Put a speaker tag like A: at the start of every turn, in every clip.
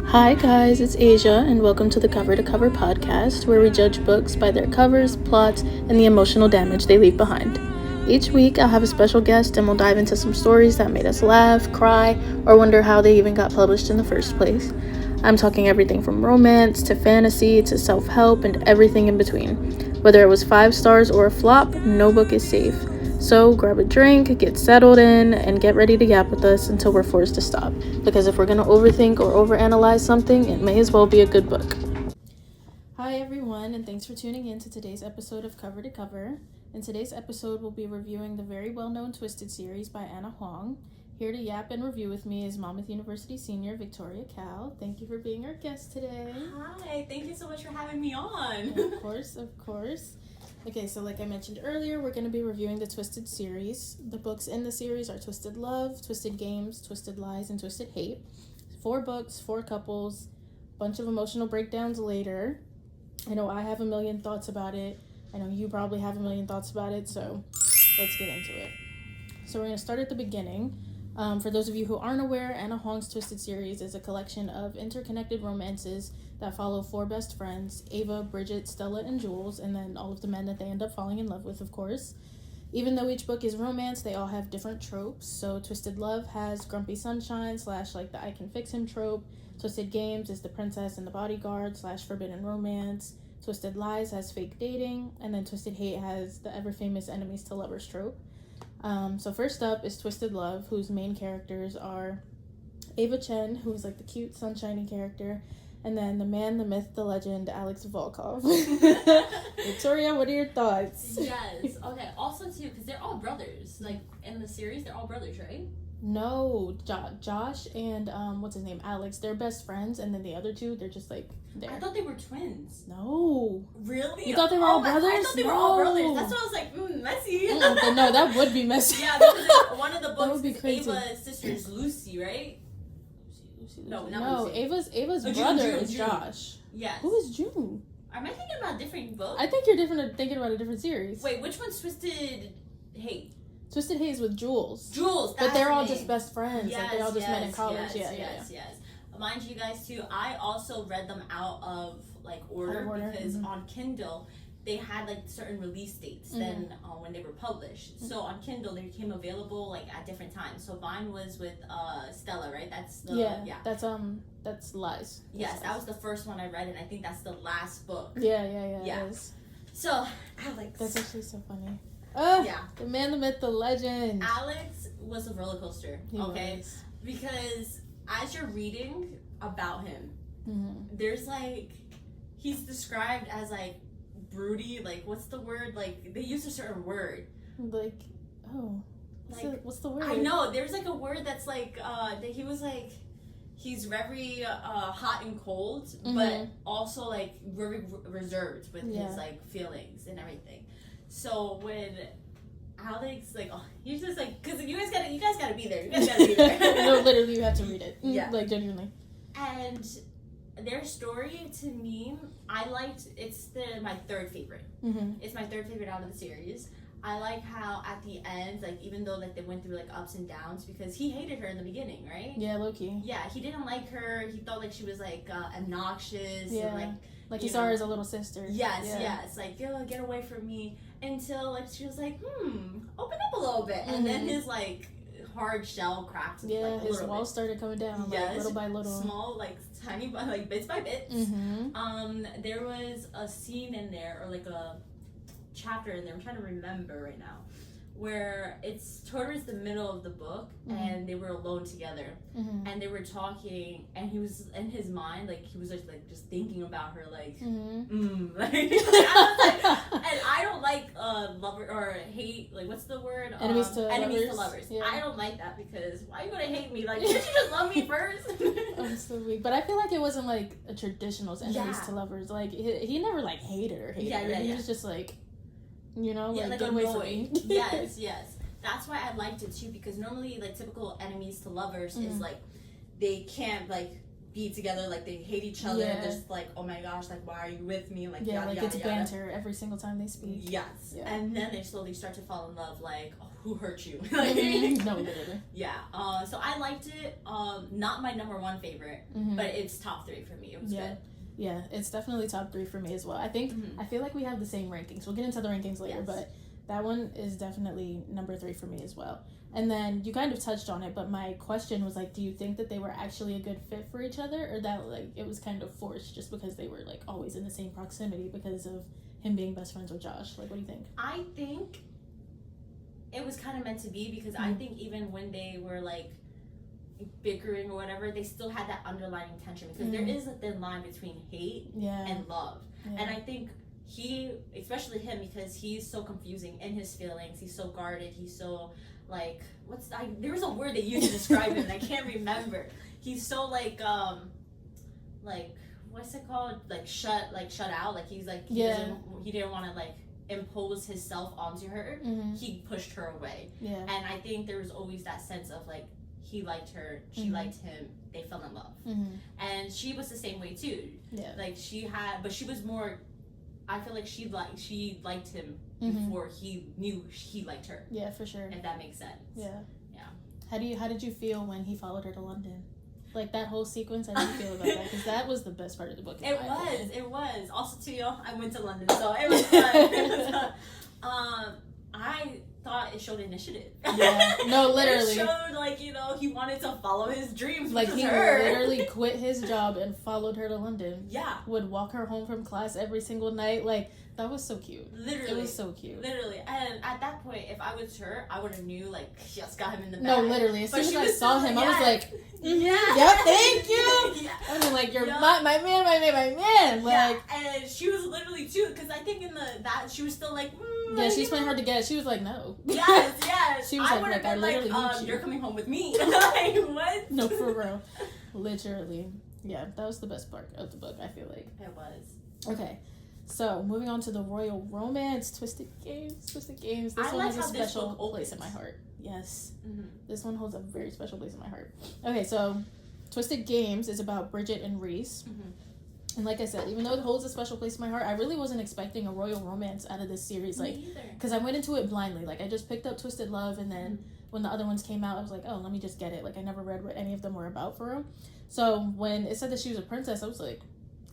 A: Hi guys, it's Asia, and welcome to the Cover to Cover podcast, where we judge books by their covers, plots, and the emotional damage they leave behind. Each week, I'll have a special guest, and we'll dive into some stories that made us laugh, cry, or wonder how they even got published in the first place. I'm talking everything from romance to fantasy to self-help and everything in between. Whether it was 5 stars or a flop, no book is safe. So grab a drink, get settled in, and get ready to yap with us until we're forced to stop. Because if we're going to overthink or overanalyze something, it may as well be a good book. Hi everyone, and thanks for tuning in to today's episode of Cover to Cover. In today's episode, we'll be reviewing the very well-known Twisted series by Ana Huang. Here to yap and review with me is Monmouth University senior Victoria Cal. Thank you for being our guest today.
B: Hi, thank you so much for having me on.
A: Of course. Okay, so like I mentioned earlier, we're going to be reviewing the Twisted series. The books in the series are Twisted Love, Twisted Games, Twisted Lies, and Twisted Hate. 4 books, 4 couples, bunch of emotional breakdowns later. I know I have a million thoughts about it. I know you probably have a million thoughts about it, so let's get into it. So we're going to start at the beginning. For those of you who aren't aware, Ana Huang's Twisted series is a collection of interconnected romances that follow 4 best friends, Ava, Bridget, Stella, and Jules, and then all of the men that they end up falling in love with, of course. Even though each book is romance, they all have different tropes. So Twisted Love has Grumpy Sunshine / like the I can fix him trope. Twisted Games is the princess and the bodyguard / forbidden romance. Twisted Lies has fake dating, and then Twisted Hate has the ever famous enemies to lovers trope. So first up is Twisted Love, whose main characters are Ava Chen, who is like the cute, sunshiny character, and then the man, the myth, the legend, Alex Volkov. Victoria, what are your thoughts?
B: Yes. Okay. Also, too, because they're all brothers. Like in the series, they're all brothers, right?
A: No, Josh and what's his name, Alex. They're best friends, and then the other 2, they're just like there.
B: I thought they were twins.
A: No.
B: Really?
A: You thought they were all brothers?
B: I thought they were all brothers. That's why I was like, messy.
A: But no, that would be messy.
B: Yeah, because one of the books
A: would be crazy.
B: Ava's sister is Lucy, right?
A: Lucy.
B: No, not
A: No,
B: Lucy.
A: Ava's
B: June,
A: brother
B: June,
A: is
B: June.
A: Josh.
B: Yes.
A: Who is June?
B: Am I thinking about a different book?
A: I think you're thinking about a different series.
B: Wait, which one's Twisted Hate?
A: Twisted Haze with Jules.
B: Jules,
A: But they're all
B: her name.
A: just best friends.
B: Yes,
A: like they all just met in college.
B: Yes. Mind you guys too, I also read them out of like order. Because on Kindle they had like certain release dates than when they were published. So on Kindle they became available like at different times. So mine was with Stella, right? That's the that's Lies. Yes, that was the first one I read, and I think that's the last book.
A: Yeah. It is.
B: So Alex,
A: that's actually so funny. The man, the myth, the legend.
B: Alex was a roller coaster.
A: He was.
B: Because as you're reading about him, there's like he's described as like broody. Like what's the word? Like they use a certain word.
A: Like what's the word?
B: I know there's like a word that's like that he was like. He's very hot and cold, but also like very reserved with his like feelings and everything. So when Alex he's just like, because you guys gotta be there.
A: No, literally, you have to read it.
B: Yeah,
A: like genuinely.
B: And their story to me, I liked. It's my 3rd favorite. It's my 3rd favorite out of the series. I like how at the end, like even though like they went through like ups and downs, because he hated her in the beginning, right?
A: Yeah, low-key.
B: Yeah, he didn't like her. He thought like she was like obnoxious.
A: Yeah.
B: And,
A: like he saw her as a little sister.
B: Yes. Like, get away from me. Until like she was like, open up a little bit. And then his like hard shell cracked.
A: Yeah,
B: like,
A: his walls started coming down like little by little.
B: Small, like tiny, like bits by bits. There was a scene in there, or like a chapter in there, I'm trying to remember right now, where it's towards the middle of the book, and they were alone together, and they were talking, and he was in his mind, like he was like just thinking about her, like, like, I was like, and I don't like lover or hate, like what's the word?
A: Enemies to
B: lovers.
A: Yeah.
B: I don't like that, because why are you gonna hate me? Like, didn't you just love me first?
A: I'm so weak, but I feel like it wasn't like a traditional enemies to lovers. Like he never like hated her. He was just like. Like get away from me.
B: Yes. That's why I liked it too, because normally like typical enemies to lovers is like they can't like be together, like they hate each other. They're just like, oh my gosh, like why are you with me? Like
A: it's banter every single time they speak.
B: Yes. And then they slowly start to fall in love, like, oh, who hurt you?
A: No, literally.
B: Yeah. So I liked it. Not my number one favorite, but it's top 3 for me. It was good.
A: Yeah, it's definitely top 3 for me as well. I think I feel like we have the same rankings. We'll get into the rankings later, but that one is definitely number 3 for me as well. And then you kind of touched on it, but my question was like, do you think that they were actually a good fit for each other, or that like it was kind of forced just because they were like always in the same proximity because of him being best friends with Josh? Like, what do you think?
B: I think it was kind of meant to be, because I think even when they were like bickering or whatever, they still had that underlying tension, because there is a thin line between hate and love. And I think he, especially him, because he's so confusing in his feelings, he's so guarded, he's so like, there was a word they used to describe him and I can't remember. He's so like what's it called, like shut out, like he's like he didn't want to like impose himself onto her. He pushed her away. And I think there was always that sense of like, he liked her, she liked him, they fell in love. And she was the same way too. Like but she was more, I feel like she liked him before he knew he liked her.
A: Yeah, for sure.
B: If that makes sense.
A: Yeah. How did you feel when he followed her to London? Like that whole sequence, how did you feel about that? Because that was the best part of the book.
B: It was. Also, too, I went to London, so it was fun. I thought it showed initiative.
A: Yeah, no, literally.
B: It showed, like, you know, he wanted to follow his dreams.
A: Like, he literally quit his job and followed her to London.
B: Yeah.
A: Would walk her home from class every single night. Like, that was so cute.
B: Literally.
A: It was so cute.
B: Literally. And at that point, if I was her, I would have knew, like, just got him in the bag.
A: No, literally. As soon as I saw him, I was like,
B: yeah.
A: Yep, thank you. I mean, like, you're my man. Like,
B: and she was literally, too, because I think in that, she was still like,
A: yeah, she's playing hard to get. She was like, no.
B: Yes.
A: She was
B: I would have been like, you're coming home with me. Like, what?
A: No, for real. Literally. Yeah, that was the best part of the book, I feel like.
B: It was.
A: Okay. So, moving on to the royal romance, Twisted Games. This one has a special place in my heart. Yes. This one holds a very special place in my heart. Okay, so Twisted Games is about Bridget and Reese. And like I said, even though it holds a special place in my heart, I really wasn't expecting a royal romance out of this series. Like, because I went into it blindly. Like, I just picked up Twisted Love, and then when the other ones came out, I was like, oh, let me just get it. Like, I never read what any of them were about for real. So when it said that she was a princess, I was like,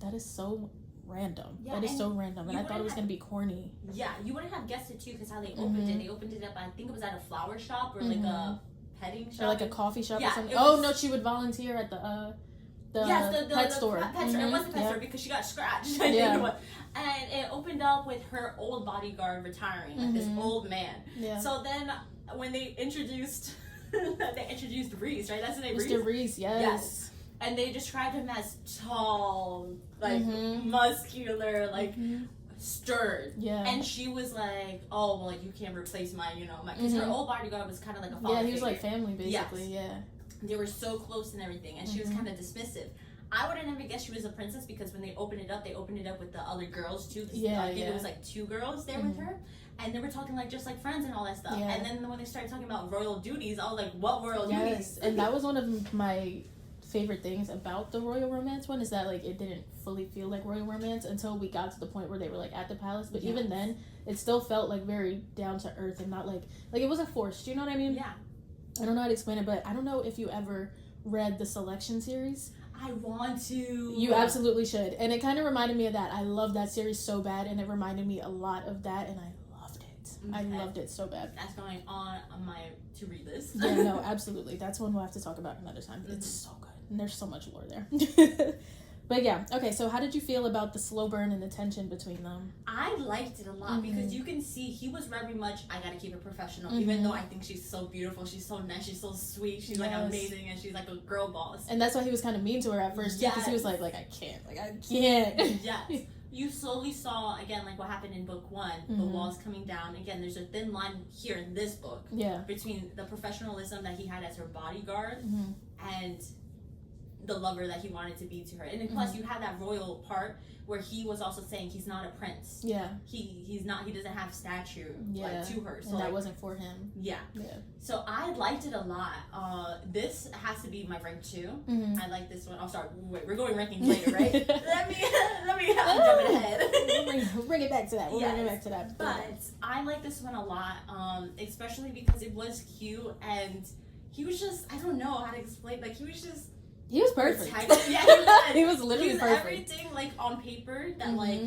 A: that is so random. That is so random. And I thought it was going to be corny.
B: Yeah, you wouldn't have guessed it, too, because how they opened it. They opened it up, I think it was at a flower shop or like a petting shop.
A: Or like a coffee shop or something. Oh, no, she would volunteer at the pet store.
B: Pet store. It wasn't pet store because she got scratched. I think it was. And it opened up with her old bodyguard retiring, like this old man. Yeah. So then when they introduced Reese, right? That's the name,
A: Mr. Reese, yes.
B: And they described him as tall, like muscular, like stern. Yeah. And she was like, oh, well, like, you can't replace my, because her old bodyguard was kind of like a father
A: he was like family, basically, yeah.
B: They were so close and everything, and she was kind of dismissive. I would have never guessed she was a princess, because when they opened it up with the other girls too. I think it was like 2 girls there with her, and they were talking like just like friends and all that stuff. And then when they started talking about royal duties, I was like, what royal duties?
A: And that was one of my favorite things about the royal romance one, is that like it didn't fully feel like royal romance until we got to the point where they were like at the palace. But even then, it still felt like very down to earth and not like it wasn't forced. You know what I mean?
B: Yeah.
A: I don't know how to explain it, but I don't know if you ever read the Selection series.
B: I want to.
A: You absolutely should. And it kind of reminded me of that. I love that series so bad, and it reminded me a lot of that, and I loved it. Okay. I loved it so bad.
B: That's going on my to-read list.
A: Yeah, no, absolutely. That's one we'll have to talk about another time. It's so good. And there's so much lore there. But yeah, okay, so how did you feel about the slow burn and the tension between them?
B: I liked it a lot because you can see he was very much, I gotta keep it professional, even though I think she's so beautiful, she's so nice, she's so sweet, she's like amazing, and she's like a girl boss.
A: And that's why he was kind of mean to her at first, because he was like, I can't.
B: Yes. You slowly saw, again, like what happened in book 1, the walls coming down. Again, there's a thin line here in this book between the professionalism that he had as her bodyguard and the lover that he wanted to be to her. And then plus you had that royal part where he was also saying he's not a prince.
A: Yeah.
B: He doesn't have statue like to her. So
A: and that
B: like,
A: wasn't for him.
B: Yeah.
A: Yeah.
B: So I liked it a lot. This has to be my rank 2. I like this one. Oh, sorry. Wait, we're going rankings later, right? let me I'm jumping ahead.
A: we'll bring it back to that. We'll bring it back to that.
B: But I like this one a lot, especially because it was cute and he was just, I don't know how to explain. Like he was perfect. Yeah,
A: he was literally perfect.
B: Everything like on paper that like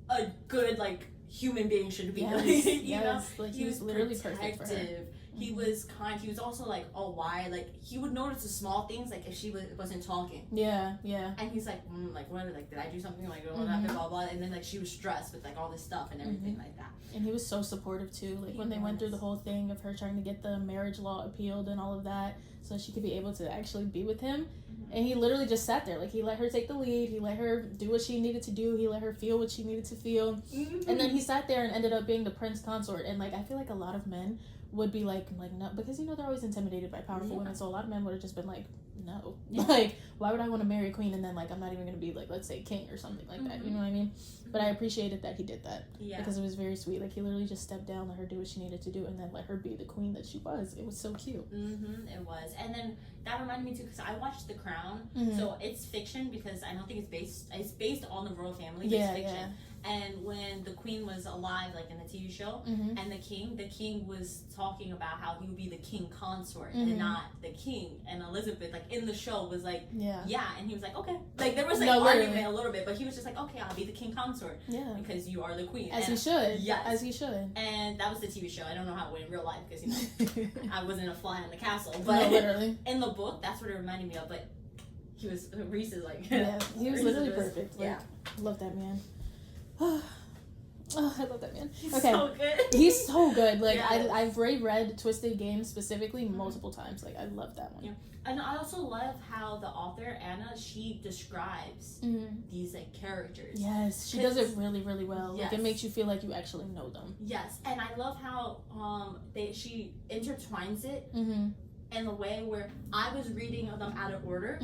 B: a good like human being should be.
A: Yes,
B: you know,
A: like he was literally perfect for her.
B: He was kind. He was also like all wide. Like he would notice the small things, like if she wasn't talking.
A: Yeah.
B: And he's like, like what? Like did I do something? Like blah blah. And then like she was stressed with like all this stuff and everything like that.
A: And he was so supportive too. Like when they went through the whole thing of her trying to get the marriage law appealed and all of that, so she could be able to actually be with him. And he literally just sat there. Like he let her take the lead. He let her do what she needed to do. He let her feel what she needed to feel. And then he sat there and ended up being the prince consort. And like I feel like a lot of men would be like no, because they're always intimidated by powerful women. So a lot of men would have just been like, no, like why would I want to marry a queen and then like I'm not even gonna be like, let's say, king or something like that. You know what I mean? But I appreciated that he did that because it was very sweet. Like he literally just stepped down, let her do what she needed to do, and then let her be the queen that she was. It was so cute.
B: It was. And then that reminded me too, because I watched The Crown. So it's fiction because I don't think it's based on the royal family. It's fiction. And when the queen was alive, like in the TV show, and the king was talking about how he would be the king consort and not the king. And Elizabeth, like in the show, was like, and he was like, okay. Like there was like argument a little bit, but he was just like, okay, I'll be the king consort. Yeah. Because you are the queen.
A: As he should. Yes. As he should.
B: And that was the TV show. I don't know how it went in real life because, you know, I wasn't a fly in the castle. But
A: no, literally.
B: In the book, that's what it reminded me of. But Reese is like...
A: Yeah, he was literally perfect. Like, love that man. Oh, I love that man.
B: He's so good.
A: He's so good. Like I've reread Twisted Games specifically multiple times. Like I love that one.
B: Yeah. And I also love how the author Anna, she describes these like characters.
A: Yes, she does it really, really well. Yes. Like it makes you feel like you actually know them.
B: Yes, and I love how she intertwines it in a way where I was reading them out of order.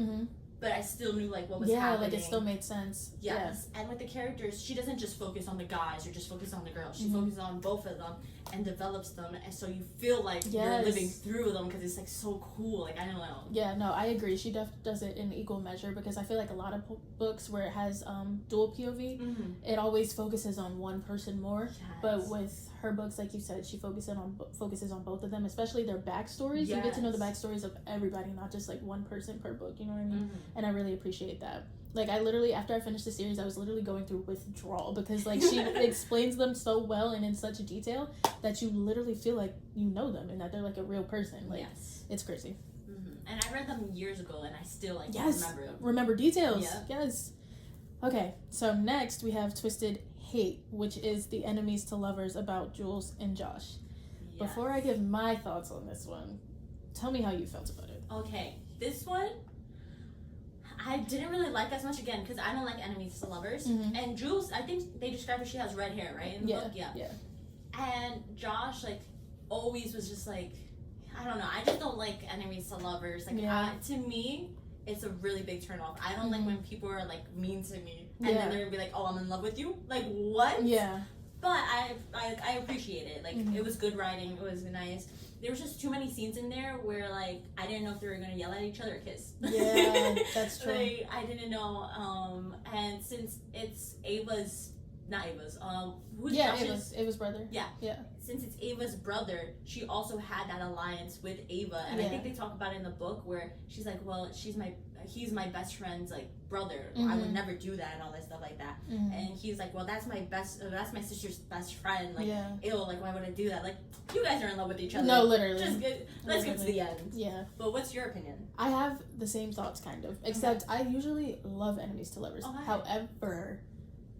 B: But I still knew like what was happening.
A: Yeah, like it still made sense.
B: Yes. And with the characters, she doesn't just focus on the guys or just focus on the girls. She focuses on both of them and develops them, and so you feel like you're living through them because it's like so cool. Like I don't know. Yeah,
A: no, I agree. She does it in equal measure because I feel like a lot of books where it has dual POV, it always focuses on one person more. Yes. But with her books, like you said, she focuses on both of them, especially their backstories. Yes. You get to know the backstories of everybody, not just like one person per book. You know what I mean? And I really appreciate that. Like I literally, after I finished the series, I was literally going through withdrawal because like she explains them so well and in such detail that you literally feel like you know them and that they're like a real person. Like it's crazy.
B: And I read them years ago and I still like remember them.
A: Remember details. Yeah. Yes. Okay, so next we have Twisted Hate, which is the enemies to lovers about Jules and Josh. Yes. Before I give my thoughts on this one, tell me how you felt about it.
B: Okay, this one I didn't really like as much, again, because I don't like enemies to lovers. And Jules, I think they described her, she has red hair, right? In the book? Yeah. And Josh, like, always was just like, I don't know, I just don't like enemies to lovers. Like, to me, it's a really big turn off. I don't like when people are, like, mean to me. And then they're gonna be like, oh, I'm in love with you? Like, what?
A: Yeah.
B: But I appreciate it. Like, it was good writing. It was nice. There was just too many scenes in there where, like, I didn't know if they were gonna yell at each other or kiss.
A: Yeah, that's true.
B: Like, I didn't know. And since it's not Ava's. Who's Josh's?
A: Ava's brother.
B: Yeah. Since it's Ava's brother, she also had that alliance with Ava, and I think they talk about it in the book where she's like, well, he's my best friend's like brother. I would never do that and all that stuff like that. And he's like, well, that's my sister's best friend. Like, ew, like why would I do that? Like, you guys are in love with each other.
A: No, literally.
B: Let's get to the end.
A: Yeah.
B: But what's your opinion?
A: I have the same thoughts, kind of, except I usually love enemies to lovers. However,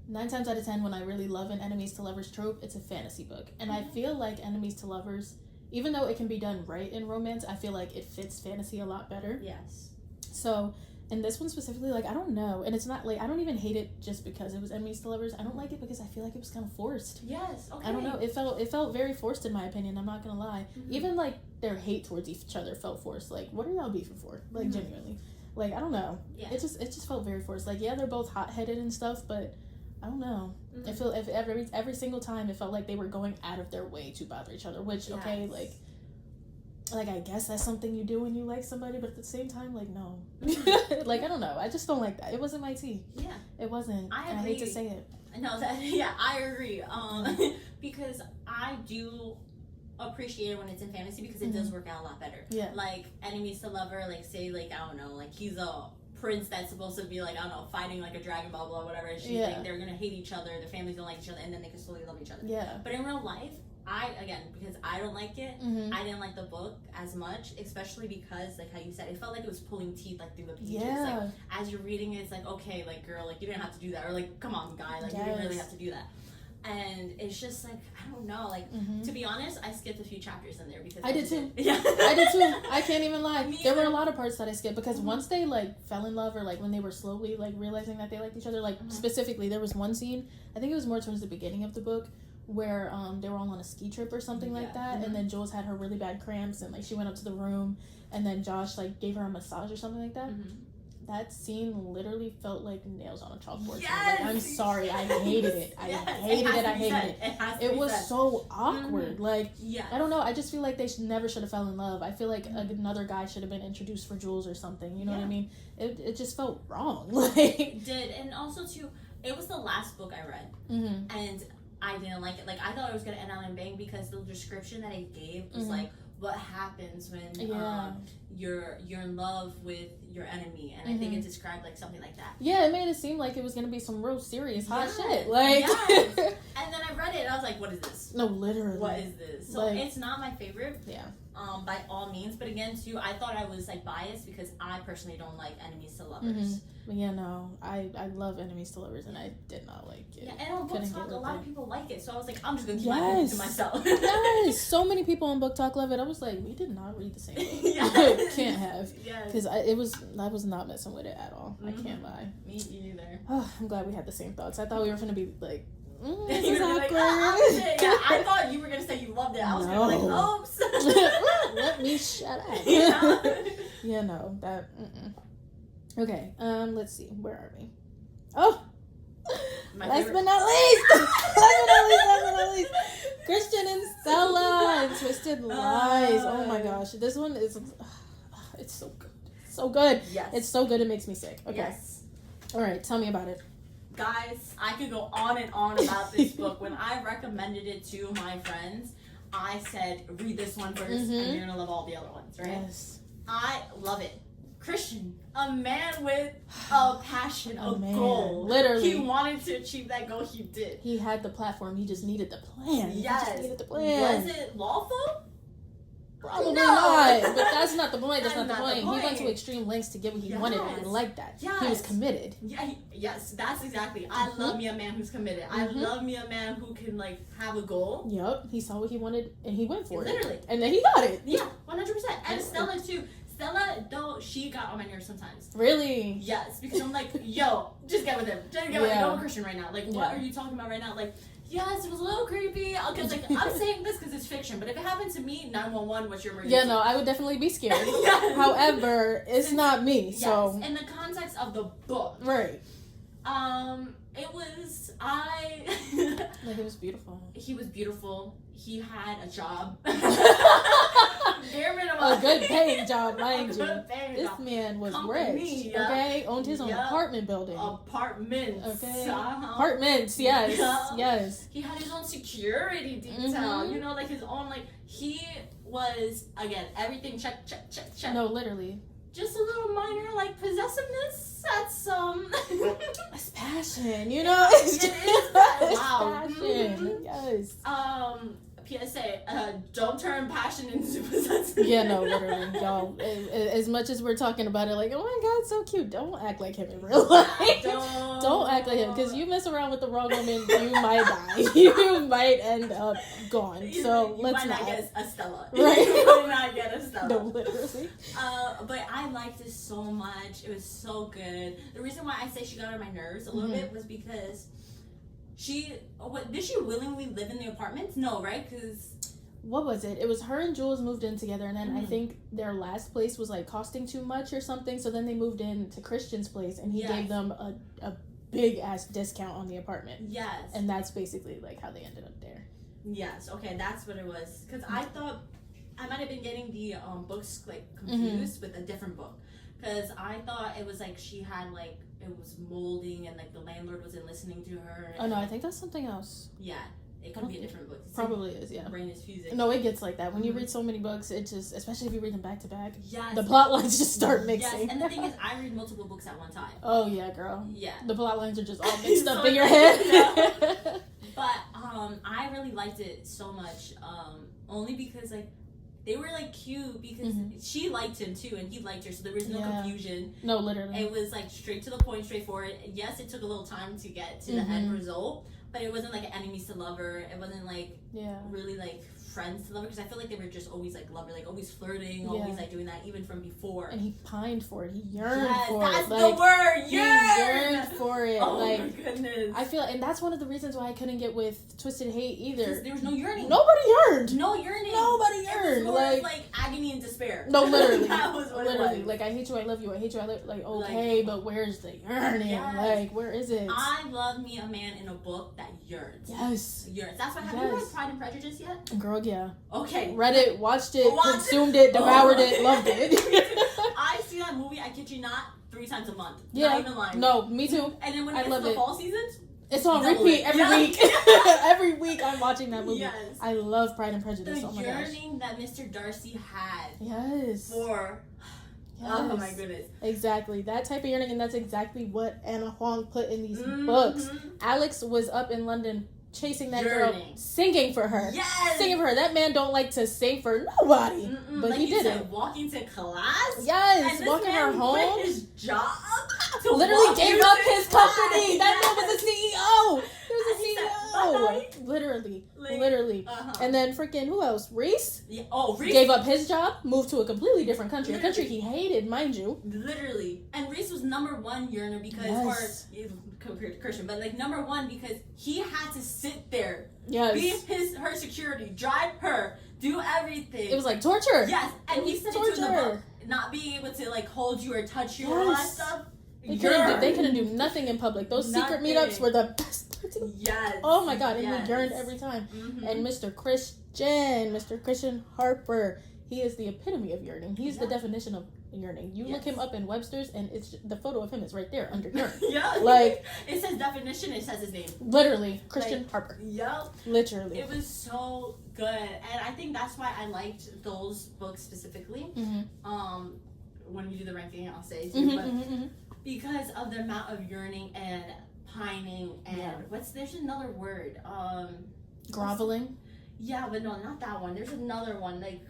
A: 9 times out of 10, when I really love an enemies to lovers trope, it's a fantasy book. And I feel like enemies to lovers, even though it can be done right in romance, I feel like it fits fantasy a lot better.
B: Yes.
A: So, in this one specifically, like, I don't know. And it's not, like, I don't even hate it just because it was enemies to lovers. I don't like it because I feel like it was kind of forced.
B: Yes, okay.
A: I don't know. It felt very forced in my opinion, I'm not gonna lie. Even, like, their hate towards each other felt forced. Like, what are y'all beefing for? Like, genuinely. Like, I don't know.
B: Yeah.
A: It just felt very forced. Like, yeah, they're both hot-headed and stuff, but I don't know.
B: Mm-hmm.
A: It felt every single time it felt like they were going out of their way to bother each other. Which okay, like I guess that's something you do when you like somebody, but at the same time, like no, like I don't know. I just don't like that. It wasn't my tea.
B: Yeah,
A: it wasn't. I hate to say it.
B: No, I agree. Because I do appreciate it when it's in fantasy because it does work out a lot better.
A: Yeah,
B: like enemies to lover. Like say like I don't know, like he's a prince that's supposed to be like I don't know fighting like a dragon, blah blah whatever. She like they're gonna hate each other. Their families don't like each other, and then they can slowly love each other.
A: Yeah.
B: But in real life, because I don't like it, I didn't like the book as much, especially because like how you said, it felt like it was pulling teeth like through the pages.
A: Yeah.
B: Like as you're reading it, it's like okay, like girl, like you didn't have to do that, or like come on, guy, like you didn't really have to do that. And it's just like I don't know, like to be honest, I skipped a few chapters in there because
A: I did too.
B: Yeah,
A: I did too. I can't even lie. There were a lot of parts that I skipped because once they like fell in love or like when they were slowly like realizing that they liked each other, like specifically there was one scene, I think it was more towards the beginning of the book, where they were all on a ski trip or something like that, and then Jules had her really bad cramps and like she went up to the room and then Josh like gave her a massage or something like that. That scene literally felt like nails on a chalkboard.
B: Yes!
A: Like, I'm sorry, I hated it. I hated it. It was so awkward. Like, I don't know. I just feel like they never should have fell in love. I feel like another guy should have been introduced for Jules or something. You know what I mean? It just felt wrong. Like
B: it did, and also too, it was the last book I read, and I didn't like it. Like I thought it was gonna end out in bang because the description that it gave was like what happens when you're in love with your enemy, and I think it described like something like that.
A: Yeah, it made it seem like it was gonna be some real serious hot shit. Like,
B: and then I read it and I was like, what is this?
A: No, literally.
B: What is this? So like, it's not my favorite.
A: Yeah.
B: By all means, but again, too, I thought I was like biased because I personally don't like enemies to lovers.
A: Yeah, no, I love enemies to lovers, and I did not like it.
B: Yeah, and on Book Talk, a lot of people like it, so I was like, I'm just gonna keep my opinion to myself.
A: Yes, so many people on Book Talk love it. I was like, we did not read the same book. Can't have, because I was not messing with it at all. I can't lie.
B: Me either.
A: Oh, I'm glad we had the same thoughts. I thought we were gonna be like.
B: This is awkward. I thought you were gonna say you loved it. I was gonna be like, oops.
A: Let me shut up. Yeah, no, that. Okay, let's see. Where are we? Oh, last but not least, Christian and Stella and Twisted Lies. Oh my gosh, this one is. It's so good. So good.
B: Yes.
A: It's so good. It makes me sick. Okay.
B: Yes.
A: All right. Tell me about it.
B: Guys, I could go on and on about this book. When I recommended it to my friends, I said, read this one first, and you're going to love all the other ones, right?
A: Yes.
B: I love it. Christian, a man with a passion, a goal.
A: Literally.
B: He wanted to achieve that goal. He did.
A: He had the platform. He just needed the plan.
B: Yes.
A: He just needed the plan.
B: Was it lawful?
A: Probably not, but that's not the point. That's not the point.
B: He
A: went to extreme lengths to get what he wanted, and I like that.
B: Yes.
A: He was committed.
B: Yeah, yes, that's exactly. I love me a man who's committed. I love me a man who can like have a goal.
A: Yep, he saw what he wanted and he went for it.
B: Literally,
A: and then he got it.
B: Yeah, 100%. And Stella too. Stella, though, she got on my nerves sometimes.
A: Really?
B: Yes, because I'm like, yo, just get with him. Just get with him. Go with Christian right now. Like, what are you talking about right now? Like. Yes, it was a little creepy. Because, like, I'm saying this because it's fiction. But if it happened to me, 911, what's your emergency?
A: Yeah, no, I would definitely be scared. However, it's not me, so...
B: Yes, in the context of the book.
A: Right.
B: It was...
A: Like, it was beautiful.
B: He was beautiful. He had a job.
A: A good paying job, mind you. This man was
B: Company,
A: rich, okay? Owned his own apartment building.
B: Apartments.
A: Okay. Apartments, yes. Yes.
B: He had his own security detail. You know, like his own, like, he was, again, everything check.
A: No, literally.
B: Just a little minor, like, possessiveness. That's,
A: It's passion, you know?
B: It is
A: passion. Yes.
B: PSA, don't turn passion into possessiveness.
A: Yeah, no, literally, y'all. As much as we're talking about it, like, oh my God, so cute. Don't act like him in real life. Don't act like him, because you mess around with the wrong woman, you might die. You might end up gone. So let's not.
B: You might not get a Stella.
A: Right.
B: You might not get a Stella.
A: No, literally.
B: But I liked it so much. It was so good. The reason why I say she got on my nerves a little bit was because did she willingly live in the apartment? No, right? Because
A: what was it? It was her and Jules moved in together, and then I think their last place was like costing too much or something. So then they moved in to Christian's place, and he gave them a big ass discount on the apartment.
B: Yes.
A: And that's basically like how they ended up there.
B: Yes. Okay, that's what it was. Because I thought I might have been getting the books like confused with a different book. Because I thought it was like she had like it was molding and like the landlord wasn't listening to her.
A: Oh no, I think that's something else.
B: Yeah. It could be a different book.
A: Probably is, yeah.
B: Brain is fusing.
A: No, it gets like that. When you read so many books, it just, especially if you read them back to back,
B: yes.
A: the plot lines just start mixing.
B: Yes, and the thing is, I read multiple books at one time.
A: Oh, yeah, girl.
B: Yeah.
A: The plot lines are just all mixed up in your head.
B: But I really liked it so much, only because, like, they were, like, cute because she liked him, too, and he liked her, so there was no confusion.
A: No, literally.
B: It was, like, straight to the point, straightforward. Yes, it took a little time to get to the end result, but it wasn't, like, enemies to lover. It wasn't, like, really, like, friends to lover, because I feel like they were just always, like, lover, like, always flirting, always, like, doing that, even from before.
A: And he pined for it. He yearned for it.
B: That's
A: like,
B: the word,
A: he yearned for it.
B: Oh,
A: like,
B: my goodness.
A: I feel, and that's one of the reasons why I couldn't get with Twisted Hate either.
B: Because there was no yearning.
A: Nobody yearned.
B: No yearning.
A: Nobody yearned.
B: It was more like agony and despair.
A: No, literally.
B: That was what it was.
A: Like, I hate you, I love you, I hate you, I love you. Like, okay, like, but where's the yearning?
B: Yes.
A: Like, where is it?
B: I love me a man in a book that yearns.
A: Yes.
B: Yearns. That's what happened. Have you read Pride and Prejudice yet?
A: Girl, yeah.
B: Okay.
A: Read it, watched it, consumed it, devoured it, loved it.
B: I see that movie, I kid you not, 3 times a month.
A: Yeah.
B: Not even lying.
A: No, me too.
B: And then when it gets to the fall seasons,
A: it's on repeat every week. Every week I'm watching that movie.
B: Yes.
A: I love Pride and Prejudice.
B: The
A: Oh my gosh.
B: yearning that Mr. Darcy had.
A: Yes.
B: For. Yes. Oh my goodness.
A: Exactly. That type of yearning, and that's exactly what Ana Huang put in these books. Alex was up in London chasing that girl, singing for her.
B: Yes!
A: Singing for her. That man don't like to sing for nobody. But like he did it.
B: Walking to class?
A: Yes.
B: And
A: walking her home.
B: Quit his job
A: literally gave up his company. That man was a CEO. He was a CEO.
B: Said,
A: literally. And then freaking who else? Reese?
B: Yeah. Oh, Reese
A: gave up his job, moved to a completely different country. A country he hated, mind you.
B: Literally. And Reese was number 1 yearner because compared to Christian, but like number 1 because he had to sit there.
A: Yes.
B: Be her security, drive her, do everything.
A: It was like torture.
B: Yes. And he said it to in the book. Not being able to like hold you or touch you or all that stuff.
A: They couldn't do nothing in public. Those secret meetups were the best.
B: Yes.
A: Oh my god, and we yearned every time. And Mr. Christian Harper, he is the epitome of yearning. He's the definition of yearning. You look him up in Webster's, and it's the photo of him is right there under yearn. Like
B: it says definition, it says his name.
A: Literally, Christian Harper.
B: Yep.
A: Literally.
B: It was so good, and I think that's why I liked those books specifically. When we do the ranking, I'll say too, because of the amount of yearning and pining and there's another word,
A: groveling.
B: Yeah, but no, not that one. There's another one, like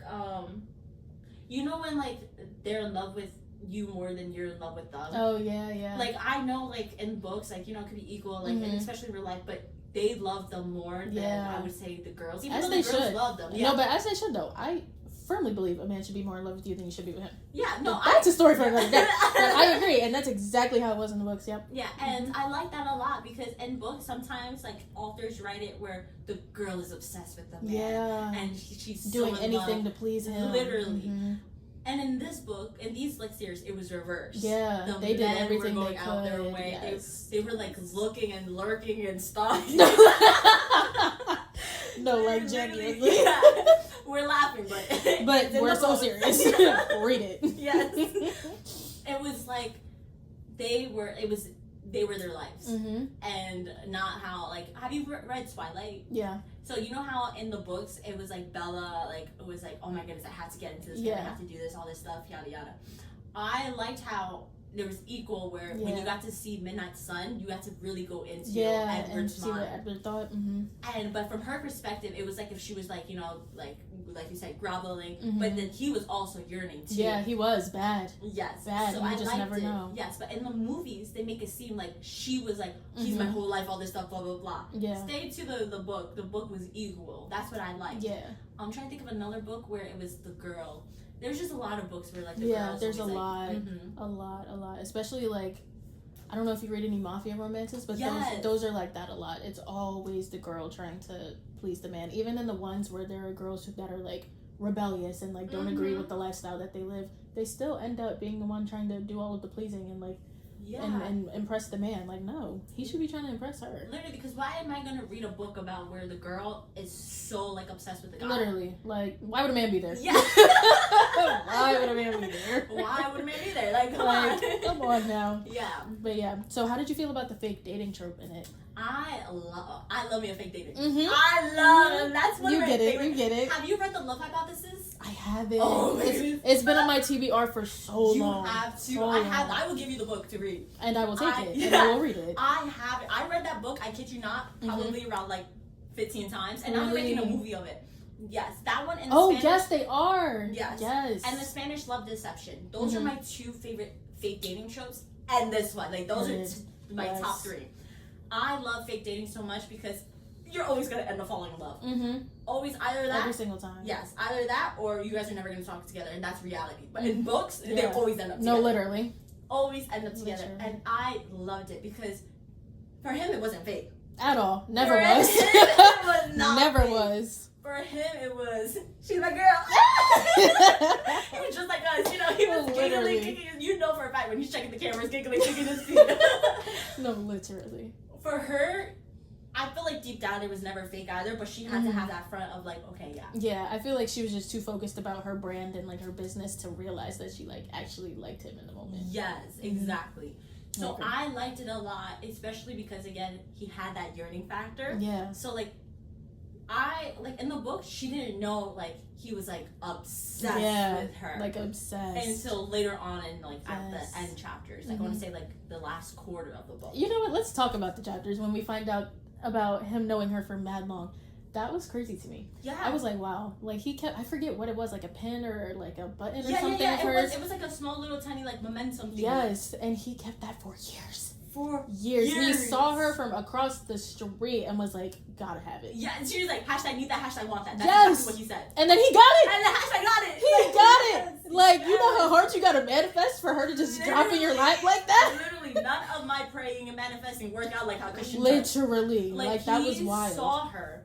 B: you know when like they're in love with you more than you're in love with them.
A: Oh yeah.
B: Like I know, like in books, like you know, it could be equal, like and especially in real life, but they love them more than I would say the girls. Even
A: as
B: though
A: they
B: the girls
A: should.
B: love them.
A: No, but as they should though. I firmly believe a man should be more in love with you than you should be with him.
B: Yeah, no,
A: that's a story for another day. But I agree, and that's exactly how it was in the books. Yep.
B: Yeah, and I like that a lot because in books sometimes like authors write it where the girl is obsessed with the man, and she's
A: doing
B: so in
A: anything
B: love.
A: to please him,
B: literally. And in this book, in these like series, it was reversed.
A: Yeah, they did everything
B: were going
A: they could.
B: Out their way.
A: Yes.
B: They were like looking and lurking and stalking.
A: No, like genuinely.
B: Yeah. We're laughing, but
A: we're so serious. Read it.
B: Yes. It was like they were their lives, and not how like. Have you read Twilight?
A: Yeah.
B: So you know how in the books it was like Bella, like it was like, oh my goodness, I have to get into this, I have to do this, all this stuff, yada yada. I liked how there was equal where when you got to see Midnight Sun, you got to really go into Edward's
A: and see what Edward thought.
B: But from her perspective, it was like if she was like, you know, like you said, groveling, but then he was also yearning too.
A: Yeah, he was bad.
B: Yes,
A: bad.
B: So
A: you just never know.
B: Yes, but in the movies, they make it seem like she was like, he's my whole life, all this stuff, blah blah blah.
A: Yeah.
B: Stay to the book. The book was equal. That's what I liked.
A: Yeah.
B: I'm trying to think of another book where it was the girl. There's just a lot of books where like the girls.
A: There's a
B: like,
A: lot, a lot, especially like I don't know if you read any mafia romances, but those are like that a lot. It's always the girl trying to please the man. Even in the ones where there are girls that are like rebellious and like don't agree with the lifestyle that they live, they still end up being the one trying to do all of the pleasing and like and impress the man. Like, no, he should be trying to impress her.
B: Literally, because why am I gonna read a book about where the girl is so like obsessed with the guy?
A: Literally, like, why would a man be there?
B: Yeah.
A: Why would a man be there?
B: Why would a man be there? Like, come
A: on now.
B: Yeah.
A: But yeah, so how did you feel about the fake dating trope in it?
B: I love me a fake dating. I love that's one of my favorite.
A: You get it.
B: Have you read The Love Hypothesis?
A: I haven't.
B: Oh,
A: it's been on my TBR for so long.
B: You have to.
A: So
B: I will give you the book to read.
A: And I will take it. And I will read it.
B: I have it. I read that book, I kid you not, probably around like 15 times. And now they're making a movie of it. Yes, that one and the Spanish.
A: Yes, they are.
B: Yes. And the Spanish Love Deception. Those are my two favorite fake dating tropes. And this one. Like, those are my top three. I love fake dating so much because you're always going to end up falling in love. Always either that.
A: Every single time.
B: Yes, either that or you guys are never going to talk together, and that's reality. But in books, they always end up together.
A: No, literally.
B: Always end up together. Literally. And I loved it because for him, it wasn't fake.
A: At all. Never was.
B: For him, it was not
A: Never
B: fake.
A: Was.
B: For him, it was, she's my girl. He was just like us, you know, he was giggling, kicking his, you know for a fact when he's checking the cameras, giggling, kicking his feet.
A: No, literally.
B: For her, I feel like deep down it was never fake either, but she had to have that front of like, okay, yeah.
A: Yeah, I feel like she was just too focused about her brand and like her business to realize that she like actually liked him in the moment.
B: Yes, exactly. So I liked it a lot, especially because again, he had that yearning factor.
A: Yeah.
B: So like, I like in the book she didn't know like he was like obsessed with her,
A: like obsessed
B: until later on in like at the end chapters. Like I want to say like the last quarter of the book.
A: You know what? Let's talk about the chapters when we find out about him knowing her for mad long. That was crazy to me. Yeah. I was like, wow. Like he kept, I forget what it was, like a pin or like a button or something.
B: Yeah. It was like a small little tiny like momentum thing.
A: Yes, and he kept that for years.
B: For
A: years. He saw her from across the street and was like, gotta have it.
B: Yeah, and she was like, hashtag need that, hashtag want that. That's exactly what he said.
A: And then he got it.
B: And then hashtag got it.
A: He got it. Like, you know how hard you gotta manifest for her to just drop in your lap like that?
B: Literally, none of my praying and manifesting worked out like how Christian
A: literally.
B: does.
A: Like that was wild.
B: He saw her,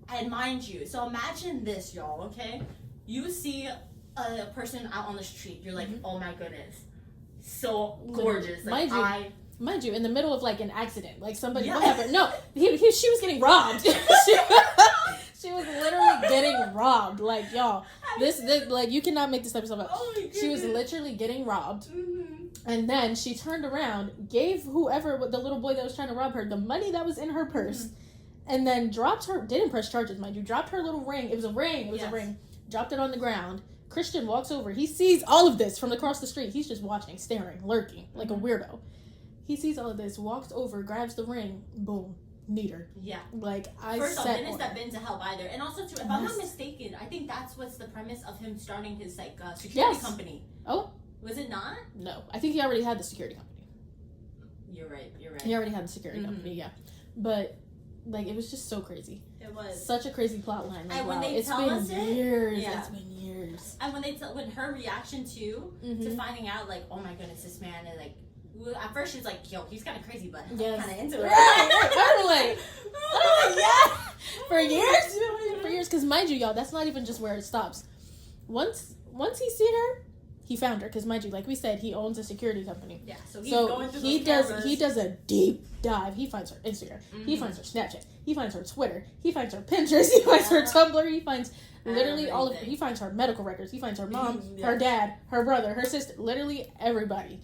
B: and mind you, so imagine this, y'all, okay? You see a person out on the street, you're like, oh my goodness, so gorgeous. Like,
A: Mind you, in the middle of like an accident, like somebody, what happened? No, she was getting robbed. She was literally getting robbed. Like, y'all, this like you cannot make this type of stuff up. Oh, she was literally getting robbed, and then she turned around, gave whoever the little boy that was trying to rob her the money that was in her purse, and then dropped her. Didn't press charges, mind you. Dropped her little ring. It was a ring. A ring. Dropped it on the ground. Christian walks over. He sees all of this from across the street. He's just watching, staring, lurking like a weirdo. He sees all of this, walks over, grabs the ring, boom, need her. Yeah. Like,
B: First off, didn't step in to help either. And also, too, if I'm not mistaken, I think that's what's the premise of him starting his, like, security company. Oh? Was it not?
A: No. I think he already had the security company.
B: You're right.
A: He already had the security company, yeah. But, like, it was just so crazy.
B: It was.
A: Such a crazy plot line. Like,
B: and when
A: wow.
B: It's been
A: years. Yeah. It's been years.
B: And when her reaction, too, to finding out, like, oh my goodness, this man is, like, at first she was like, yo, he's kind of crazy, but I'm kind of into it.
A: Right. For years, because mind you, y'all, that's not even just where it stops. Once he seen her, he found her, because mind you, like we said, he owns a security company. Yeah, so he's going through those cameras. He does a deep dive. He finds her Instagram. He finds her Snapchat. He finds her Twitter. He finds her Pinterest. He finds her Tumblr. He finds literally all of it. He finds her medical records. He finds her mom, her dad, her brother, her sister, literally everybody.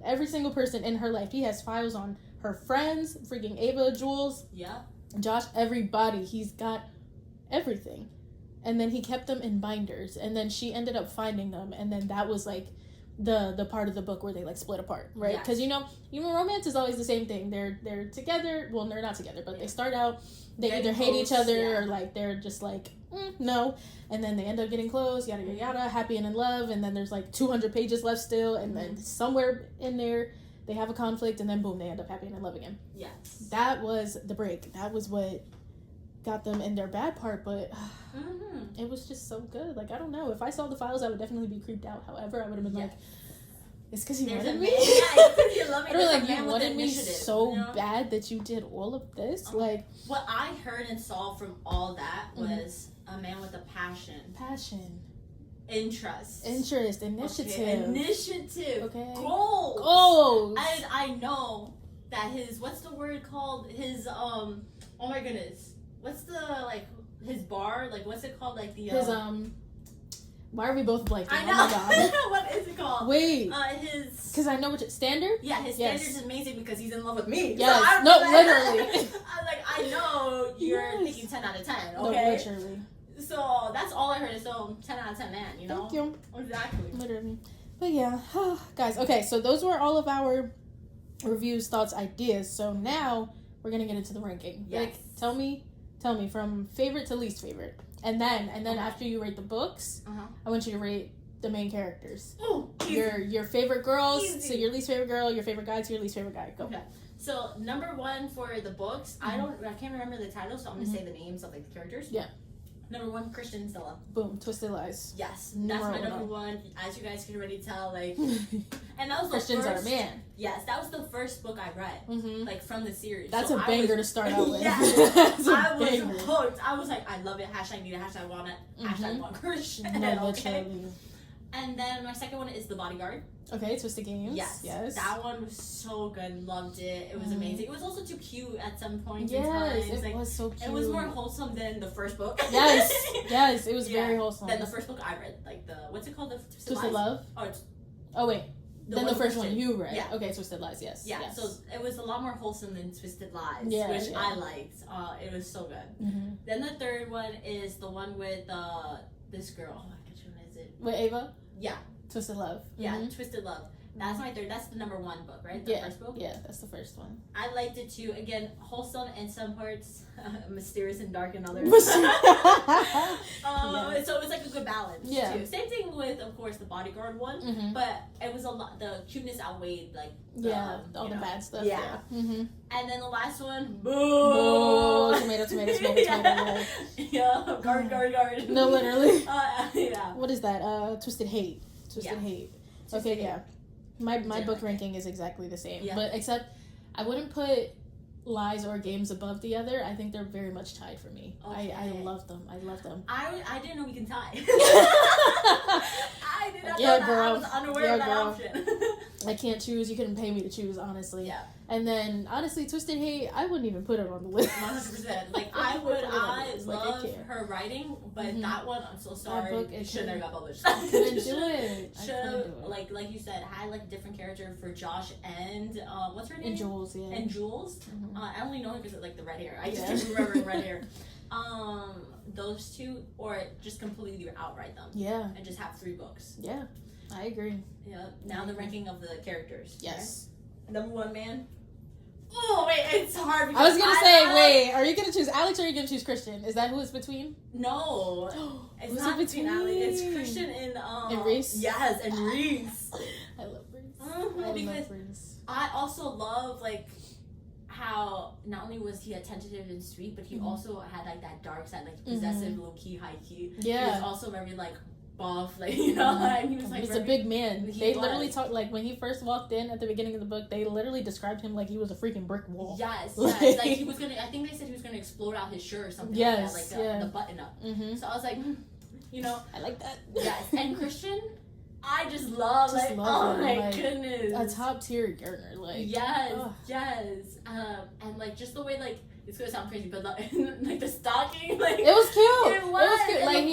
A: Every single person in her life. He has files on her friends, freaking Ava, Jules, Josh, everybody. He's got everything. And then he kept them in binders, and then she ended up finding them, and then that was like the part of the book where they like split apart, right? Because you know romance is always the same thing. They're together. Well, they're not together, but they start out, they either hate each other or like they're just like no, and then they end up getting close, yada yada yada, happy and in love, and then there's like 200 pages left still, and then somewhere in there they have a conflict, and then boom, they end up happy and in love again. Yes, that was the break. That was what got them in their bad part, but it was just so good. Like, I don't know, if I saw the files I would definitely be creeped out. However, I would have been like, It's because he
B: There's
A: wanted
B: a
A: me.
B: man, yeah, it's because you love me.
A: I
B: There's
A: was
B: a
A: like,
B: man
A: you
B: with
A: wanted me
B: initiative,
A: so
B: you know?
A: bad that you did all of this. Like,
B: what I heard and saw from all that was a man with a passion, interest,
A: initiative,
B: okay, goals. And I know that his, what's the word called? His oh my goodness, what's the, like, his bar, like, what's it called? Like the
A: his why are we both blanking?
B: I know.
A: Oh my god.
B: What is it called?
A: Wait.
B: His.
A: Because I know what standard.
B: Yeah, his standard is amazing because he's in love with me.
A: Yes.
B: So
A: literally.
B: I'm like, I know you're thinking 10 out of 10. Okay.
A: No, literally.
B: So that's all I heard. So 10 out of 10, man. You know.
A: Thank you.
B: Exactly.
A: Literally. But yeah, guys. Okay, so those were all of our reviews, thoughts, ideas. So now we're gonna get into the ranking.
B: Yes.
A: Like, tell me from favorite to least favorite. And then after you rate the books, I want you to rate the main characters.
B: Ooh,
A: your favorite girls.
B: Easy.
A: So your least favorite girl, your favorite guy to your least favorite guy. Go.
B: Okay. So number 1 for the books, I can't remember the title, so I'm gonna say the names of, like, the characters.
A: Yeah.
B: Number 1, Christian and Stella.
A: Boom, Twisted Lies.
B: Yes, that's my number 1. As you guys can already tell, like, and that was
A: Christian's
B: the first.
A: our man.
B: Yes, that was the first book I read, like, from the series.
A: That's
B: so
A: a banger to start out with.
B: Yes, I was
A: banger.
B: hooked. I was like, I love it. Hashtag need it. Hashtag want it. Hashtag want Christian.
A: No,
B: okay. And then my second one is The Bodyguard.
A: Okay, Twisted Games.
B: Yes. That one was so good. Loved it. It was amazing. It was also too cute at some point in time.
A: It was so cute.
B: It was more wholesome than the first book.
A: Yes, it was very wholesome.
B: Than the first book I read. Like the, what's it called? The
A: Twisted Love? Oh, wait. Then the first one you read. Yeah. Okay, Twisted Lies, yes.
B: Yeah,
A: yes.
B: So it was a lot more wholesome than Twisted Lies, which I liked. It was so good. Then the third one is the one with this girl. Oh, which one is it?
A: With Ava?
B: Yeah.
A: Twisted Love.
B: Yeah, Twisted Love. That's my third. That's the number 1 book, right? The first book?
A: Yeah, that's the first one.
B: I liked it too. Again, wholesome in some parts, mysterious and dark in others. So it was like a good balance too. Same thing with, of course, the Bodyguard one, but it was a lot. The cuteness outweighed like
A: all the bad stuff.
B: Yeah. And then the last one,
A: boo, tomato.
B: Yeah, guard.
A: No, literally.
B: Yeah.
A: What is that? Twisted Hate. Hate. Okay, yeah. My book ranking is exactly the same, but except I wouldn't put Lies or Games above the other. I think they're very much tied for me. Okay. I love them.
B: I didn't know we can tie. I did not
A: yeah,
B: know that.
A: girl.
B: I was unaware of that option.
A: I can't choose. You couldn't pay me to choose, honestly.
B: Yeah.
A: And then, honestly, Twisted Hate, I wouldn't even put it on the list.
B: 100%. Like, I love her writing, but that one, I'm so sorry, it should never got published.
A: I couldn't do it.
B: Like you said, had like a different character for Josh and, what's her name?
A: And Jules, yeah.
B: And Jules. I only know her because of, like, the red hair. I just keep remembering red hair. Those two, or just completely outright them.
A: Yeah.
B: And just have 3 books.
A: Yeah, I agree.
B: Yeah. Now the ranking of the characters.
A: Yes.
B: Right? Number 1 man. Oh wait, it's hard.
A: I was gonna say, wait, are you gonna choose Alex or are you gonna choose Christian? Is that who it's between?
B: No, it's not between Alex. It's Christian and
A: Reese.
B: Yes, and Reese.
A: I love Reese.
B: Because Reese. I also love like how not only was he attentive and sweet, but he also had like that dark side, like possessive, low key, high key.
A: Yeah,
B: he was also very like buff, like, you know, and he was like,
A: he's
B: very,
A: a big man. They literally talked, like, when he first walked in at the beginning of the book, they literally described him like he was a freaking brick wall.
B: Yes, like he was gonna, I think they said he was gonna explode out his shirt or something like that, like the button up. So I was like, you know,
A: I like that.
B: Yes. And Christian, I just love him. My goodness,
A: a top tier Gardner, like,
B: yes, and like just the way, like, it's gonna sound crazy, but like the stalking, like,
A: it was cute.
B: It was cute.
A: Like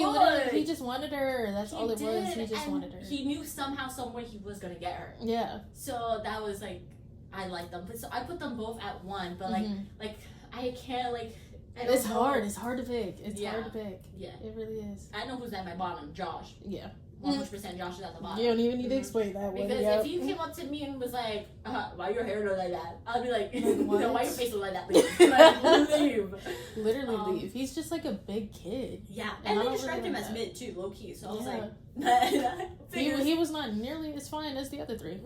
A: he just wanted her. That's all it was. He just wanted her.
B: He knew somehow, some way he was gonna get her.
A: Yeah.
B: So that was like, I like them. But so I put them both at 1, but like I can't like.
A: It's hard. It's hard to pick. It's hard to pick.
B: Yeah.
A: It really is.
B: I know who's at my bottom. Josh.
A: Yeah.
B: 100% Josh is at the bottom.
A: You don't even need to explain that one.
B: Because if you came up to me and was like, why your hair look like that? I'd be like, no, why your face look like that? Like, leave.
A: Literally leave. He's just like a big kid.
B: Yeah. And they described him as mid too, low key. So I was like,
A: he was not nearly as fine as the other 3.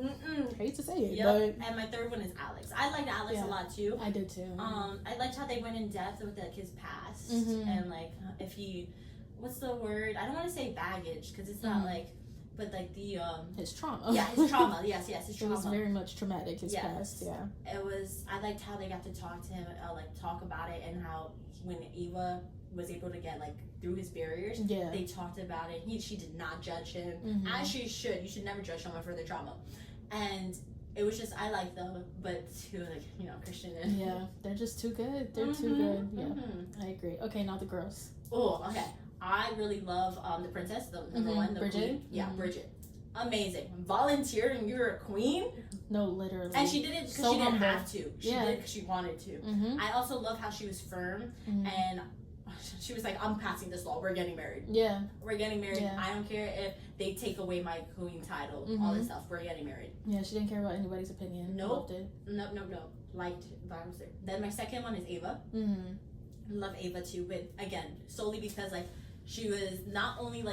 A: Hate to say it, but...
B: And my third one is Alex. I liked Alex a lot too.
A: I did too.
B: I liked how they went in depth with like his past and like if he, what's the word? I don't want to say baggage because it's not like but like the
A: his trauma.
B: Yeah, his trauma. Yes, his trauma.
A: It was very much traumatic. His past. Yeah.
B: It was. I liked how they got to talk to him, talk about it, and how when Eva was able to get through his barriers, they talked about it. She did not judge him, as she should. You should never judge someone for their trauma, and it was just I like them, but too Christian and
A: they're just too good. They're too good. Yeah, I agree. Okay, now the girls.
B: Oh, okay. I really love the princess, the number one, the
A: Bridget.
B: queen. Yeah, Bridget. Amazing. Volunteered and you're a queen.
A: No, literally.
B: And she did it because she didn't have to. She did it because she wanted to. I also love how she was firm and she was like, I'm passing this law. We're getting married. Yeah. We're getting married. Yeah. I don't care if they take away my queen title, all this stuff. We're getting married.
A: Yeah, she didn't care about anybody's opinion.
B: Nope. No. Liked violence there. Then my second one is Ava. Love Ava too, but again, solely because she was not only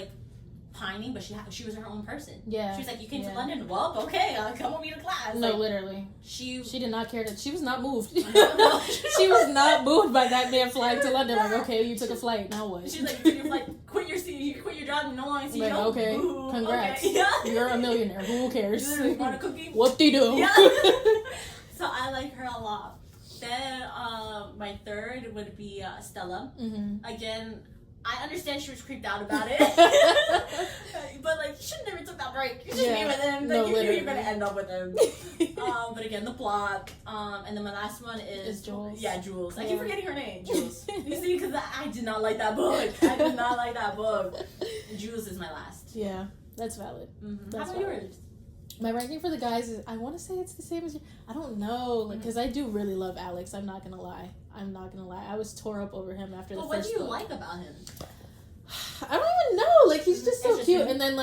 B: pining, but she was her own person. Yeah. She was like, you came to London? Well, okay, come with me to class.
A: No, literally. She did not care that she was not moved. She was not moved by that man flying to London. Okay, you took a flight, now what?
B: She's like, you took your flight, quit your job, no longer CEO.
A: Okay, congrats. Okay. You're a millionaire. Who cares?
B: Literally, want a cookie?
A: Whoop-de-doo.
B: Yeah. So I like her a lot. Then my third would be Stella. Again, I understand she was creeped out about it. But you should never took that break. You should be with him. You knew you were going to end up with him. But again, the plot. And then my last one is
A: Jules.
B: Yeah, Jules. I keep forgetting her name. Jules. You see, because I did not like that book. I did not like that book. Jules is my last.
A: Yeah, that's valid.
B: How about yours?
A: My ranking for the guys is, I want to say it's the same as you. I don't know, because I do really love Alex. I'm not gonna lie. I was tore up over him after the first book.
B: What do you like about him?
A: I don't even know. He's just so cute. And then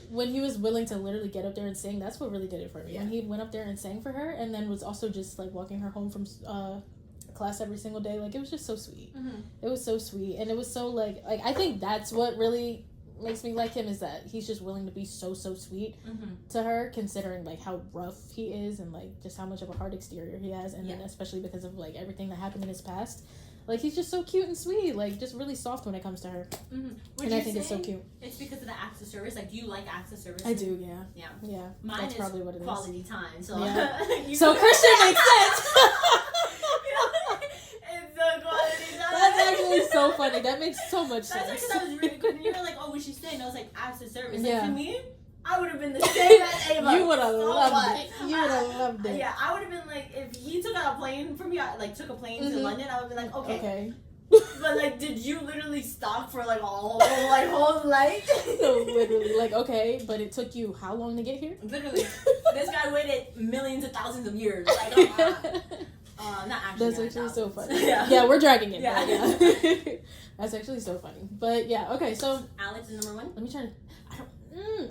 A: when he was willing to literally get up there and sing, that's what really did it for me. Yeah. When he went up there and sang for her, and then was also just walking her home from class every single day. It was just so sweet. It was so sweet, and it was so I think that's what really makes me like him, is that he's just willing to be so sweet to her, considering how rough he is and just how much of a hard exterior he has, and then especially because of everything that happened in his past. He's just so cute and sweet, just really soft when it comes to her. And I think it's so cute.
B: It's because of the acts of service. Do you like acts of service?
A: I do, yeah.
B: Mine
A: that's
B: is
A: probably what it is.
B: Quality time. So
A: so Christian makes sense. That's actually so funny. That makes so much sense.
B: That's because I was really good. And you were like, oh, what she's saying? I was like, acts of service. To me, I would have been the same as Ava.
A: You would have loved it. You would have loved it.
B: Yeah, I would have been if he took out a plane for me, took a plane to London, I would be like, okay. But did you literally stop for whole night?
A: No, literally. Okay, but it took you how long to get here?
B: Literally. This guy waited millions of thousands of years. Not actually.
A: That's actually so funny. Yeah, we're dragging it. Yeah. That's actually so funny. But yeah, okay, so
B: Alex is number one.
A: Let me try to.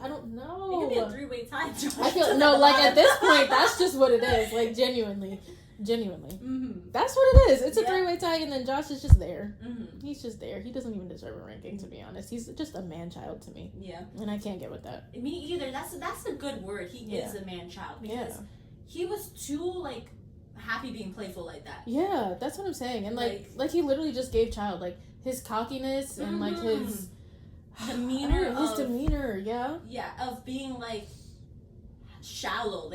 A: I don't know.
B: It could be a three-way tie.
A: I feel at this point, that's just what it is. Genuinely. That's what it is. It's a three-way tie, and then Josh is just there. He's just there. He doesn't even deserve a ranking, to be honest. He's just a man-child to me. Yeah. And I can't get with that.
B: Me either. That's a good word. He is a man-child, because he was too happy being playful like that.
A: Yeah, that's what I'm saying. And he literally just gave child his cockiness and his
B: demeanor. Of being shallow,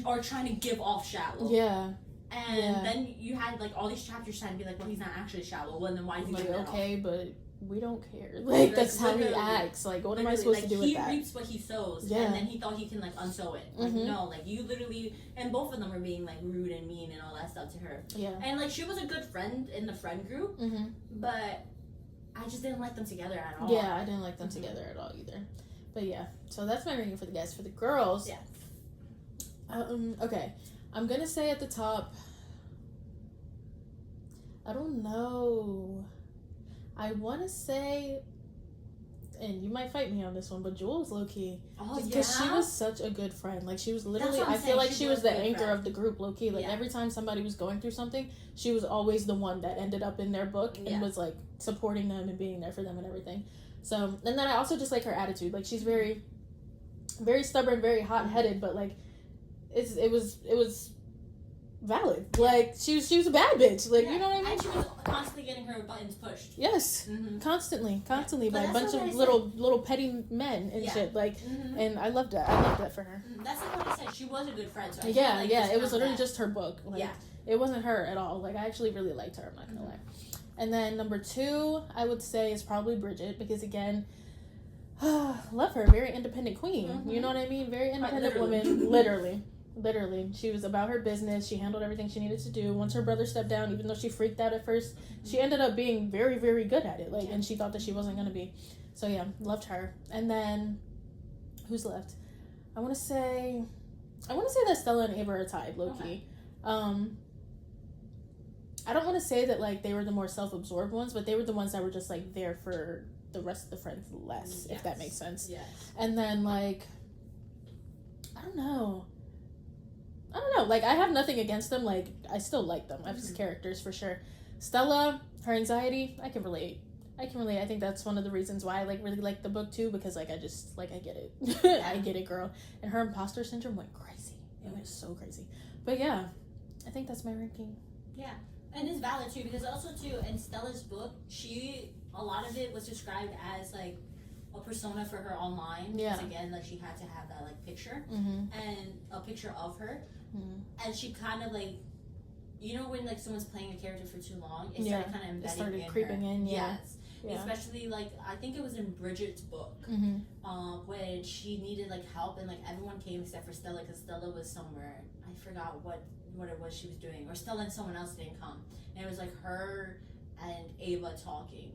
B: or trying to give off shallow. Yeah. And then you had all these chapters trying to be well, he's not actually shallow. Well, then why is he doing that?
A: Okay, but we don't care. That's how he acts. What am I supposed to do with that?
B: He reaps what he sows, and then he thought he can unsow it. No, you literally, and both of them were being rude and mean and all that stuff to her. Yeah. And she was a good friend in the friend group, but I just didn't like them together at all.
A: Yeah, I didn't like them together at all either. But yeah, so that's my rating for the guys. For the girls, okay, I'm gonna say at the top, I don't know. I want to say, and you might fight me on this one, but Jules, low-key. Because she was such a good friend. She was literally, I feel like she was the anchor of the group, low-key. Every time somebody was going through something, she was always the one that ended up in their book and was, supporting them and being there for them and everything. So, and then I also just like her attitude. She's very, very stubborn, very hot-headed, but, it was valid. Like she was a bad bitch. Like you know what I mean?
B: And she was constantly getting her buttons pushed.
A: Yes, constantly by a bunch of little petty men and shit. Like, and I loved that. I loved that for her.
B: That's like what I said. She was a good friend. So
A: it was literally just her book. Like,
B: yeah,
A: it wasn't her at all. Like I actually really liked her. I'm not gonna lie. And then number 2, I would say is probably Bridget because again. Love her, very independent queen. You know what I mean? Very independent woman. Literally. She was about her business. She handled everything she needed to do. Once her brother stepped down, even though she freaked out at first, she ended up being very, very good at it. Like, and she thought that she wasn't gonna be. So yeah, loved her. And then, who's left? I want to say that Stella and Ava are tied, low key. I don't want to say that like they were the more self-absorbed ones, but they were the ones that were just like there for the rest of the friends less, if that makes sense.
B: Yes.
A: And then like I don't know. Like I have nothing against them. Like I still like them as characters for sure. Stella, her anxiety, I can relate. I think that's one of the reasons why I like really like the book too, because like I just like I get it. I get it, girl. And her imposter syndrome went crazy. It went so crazy. But yeah, I think that's my ranking.
B: Yeah. And it's valid too, because also too in Stella's book, a lot of it was described as like a persona for her online.
A: Yeah.
B: Because again, like she had to have that like picture and a picture of her, and she kind of like, you know, when like someone's playing a character for too long, it started kind of embedding. It started
A: creeping in. Yeah.
B: Yes. Yeah. Especially like I think it was in Bridget's book, when she needed like help and like everyone came except for Stella because Stella was somewhere. I forgot what it was she was doing, or Stella and someone else didn't come, and it was like her and Ava talking.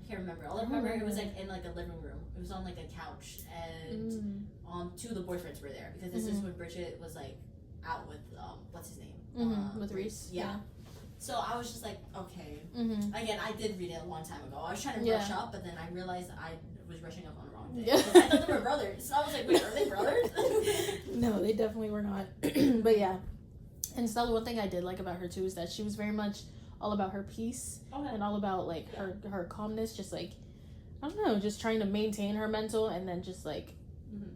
B: I can't remember. All I remember it was like in like a living room. It was on like a couch, and 2 of the boyfriends were there because this is when Bridget was like out with what's his name
A: with Reese.
B: Yeah. So I was just like, okay. Again, I did read it a long time ago. I was trying to rush up, but then I realized I was rushing up on the wrong day. I thought they were brothers. So I was like, wait, are they brothers?
A: No, they definitely were not. But yeah. And Stella, one thing I did like about her too is that she was very much all about her peace and all about like her calmness, just like I don't know, just trying to maintain her mental and then just like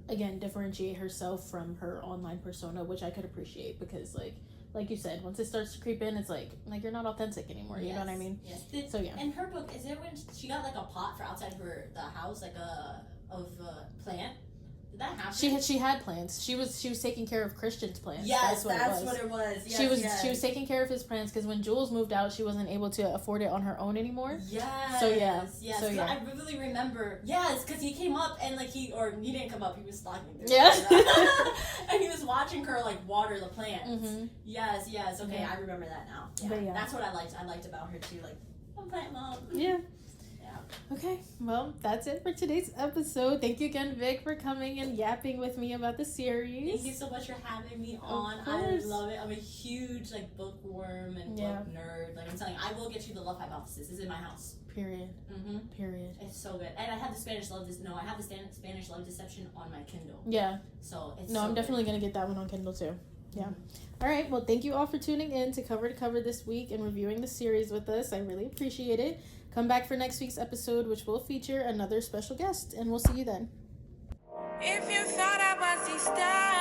A: again differentiate herself from her online persona, which I could appreciate because like you said, once it starts to creep in, it's like you're not authentic anymore. You know what I mean?
B: Yes.
A: So yeah.
B: In her book, is it when she got like a pot for outside the house, like a plant? Did that happen?
A: She had plants. She was taking care of Christian's plants.
B: Yes, that's what it was. Yes,
A: she was taking care of his plants because when Jules moved out, she wasn't able to afford it on her own anymore.
B: Yes.
A: So yeah.
B: Yes.
A: So, yeah.
B: I really remember. Yes, because he came up and like he didn't come up. He was stalking her.
A: Yeah.
B: And he was watching her like water the plants. Yes. Okay, yeah. I remember that now. Yeah.
A: But, yeah.
B: That's what I liked about her too. Like, I'm plant mom.
A: Yeah. Okay, well, that's it for today's episode. Thank you again, Vic, for coming and yapping with me about the series.
B: Thank you so much for having me on. I love it. I'm a huge bookworm and book nerd. Like I'm telling you, I will get you the Love Hypothesis. It's in my house.
A: Period. Period.
B: It's so good. And I have the Spanish Love Deception on my Kindle.
A: Yeah.
B: So it's
A: I'm definitely gonna get that one on Kindle too. Yeah. All right. Well, thank you all for tuning in to Cover this week and reviewing the series with us. I really appreciate it. Come back for next week's episode, which will feature another special guest, and we'll see you then. If you thought I was the star.